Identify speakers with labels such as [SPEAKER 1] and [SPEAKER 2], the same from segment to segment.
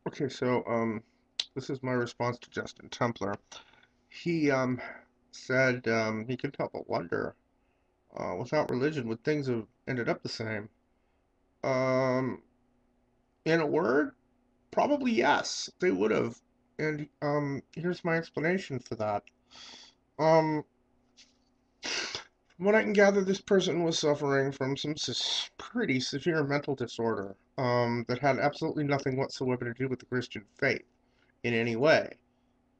[SPEAKER 1] Okay, so this is my response to Justin Templer. He said he couldn't help but wonder, without religion, would things have ended up the same? Um, in a word, probably yes, they would have. And here's my explanation for that. Um, from what I can gather, this person was suffering from some pretty severe mental disorder that had absolutely nothing whatsoever to do with the Christian faith in any way.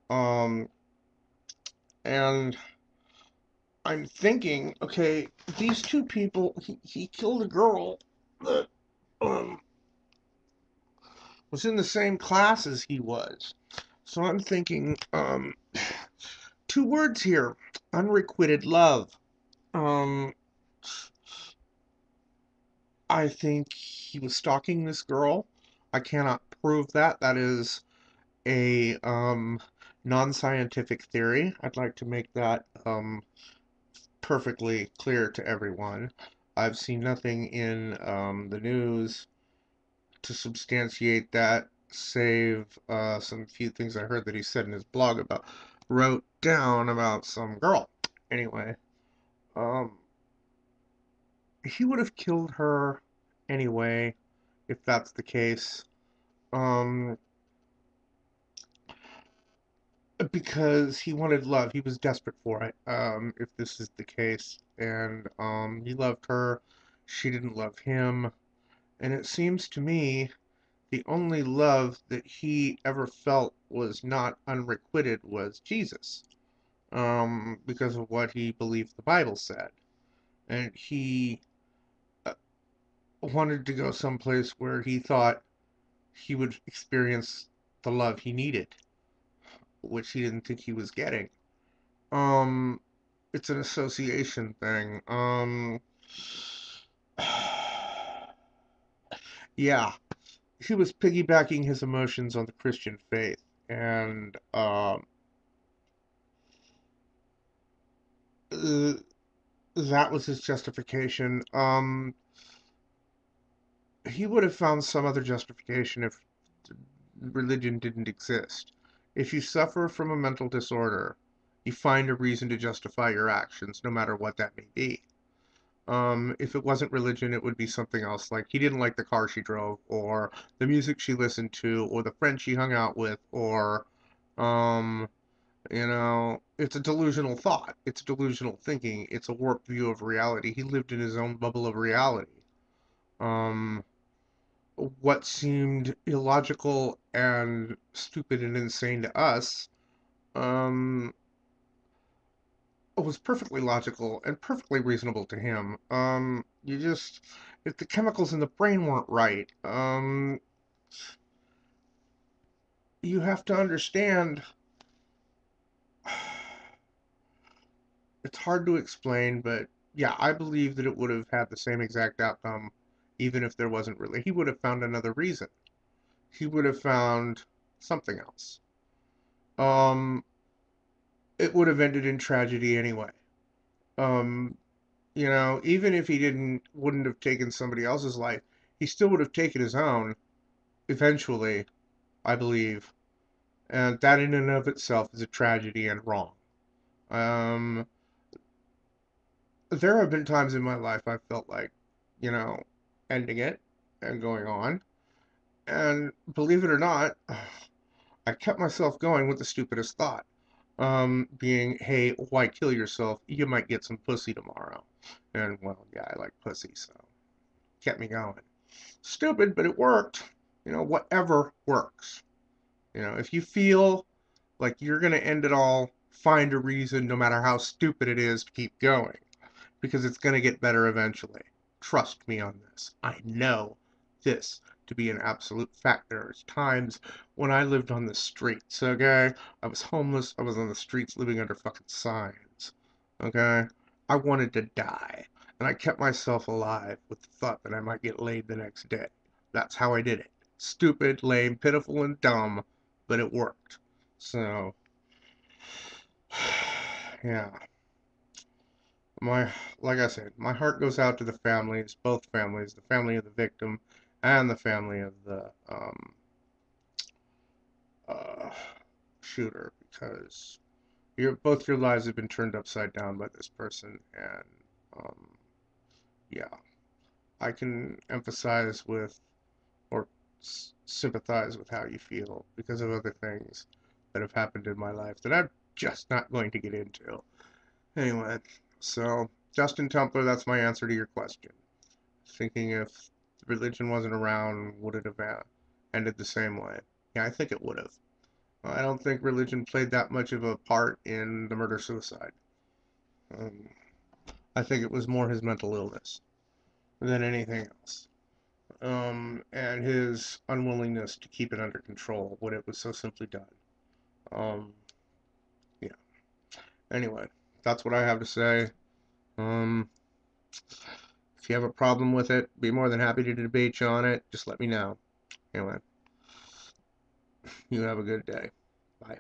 [SPEAKER 1] Um, and I'm thinking, okay, these two people, he killed a girl that um, was in the same class as he was. So I'm thinking, two words here: unrequited love. Um, I think he was stalking this girl. I cannot prove that. That is a non-scientific theory. I'd like to make that perfectly clear to everyone. I've seen nothing in the news to substantiate that, save some few things I heard that he said in his blog wrote down about some girl. Anyway, um, he would have killed her anyway, if that's the case. Um, because he wanted love. He was desperate for it, if this is the case. And he loved her. She didn't love him. And it seems to me the only love that he ever felt was not unrequited was Jesus, because of what he believed the Bible said. And he wanted to go someplace where he thought he would experience the love he needed, which he didn't think he was getting. Um, it's an association thing. Yeah, he was piggybacking his emotions on the Christian faith, and uh, that was his justification. He would have found some other justification if religion didn't exist. If you suffer from a mental disorder, you find a reason to justify your actions, no matter what that may be. If it wasn't religion, it would be something else. Like he didn't like the car she drove, or the music she listened to, or the friends she hung out with, or, um, it's a delusional thought. It's delusional thinking. It's a warped view of reality. He lived in his own bubble of reality. Um, what seemed illogical and stupid and insane to us, um, was perfectly logical and perfectly reasonable to him. If the chemicals in the brain weren't right, you have to understand, it's hard to explain, but yeah, I believe that it would have had the same exact outcome, even if there wasn't really. He would have found another reason. He would have found something else. Um, it would have ended in tragedy anyway. Um, even if he wouldn't have taken somebody else's life, he still would have taken his own eventually, I believe. And that in and of itself is a tragedy and wrong. Um, there have been times in my life I felt like, you know, ending it and going on. And believe it or not, I kept myself going with the stupidest thought. Being, hey, why kill yourself? You might get some pussy tomorrow. And well, yeah, I like pussy, so kept me going. Stupid, but it worked. Whatever works. If you feel like you're going to end it all, find a reason, no matter how stupid it is, to keep going. Because it's going to get better eventually. Trust me on this. I know this to be an absolute fact. There's times when I lived on the streets, okay? I was homeless. I was on the streets living under fucking signs, okay? I wanted to die. And I kept myself alive with the thought that I might get laid the next day. That's how I did it. Stupid, lame, pitiful, and dumb, but it worked. So, yeah. My, like I said, my heart goes out to the families, both families, the family of the victim and the family of the shooter because both your lives have been turned upside down by this person, and um, yeah, I can empathize with or sympathize with how you feel because of other things that have happened in my life that I'm just not going to get into. Anyway, so Justin Templer, that's my answer to your question. Thinking if religion wasn't around, would it have ended the same way? Yeah, I think it would have. I don't think religion played that much of a part in the murder-suicide. Um, I think it was more his mental illness than anything else. And his unwillingness to keep it under control when it was so simply done. Um, yeah. Anyway, that's what I have to say. Um, if you have a problem with it, be more than happy to debate you on it. Just let me know. Anyway, you have a good day. Bye.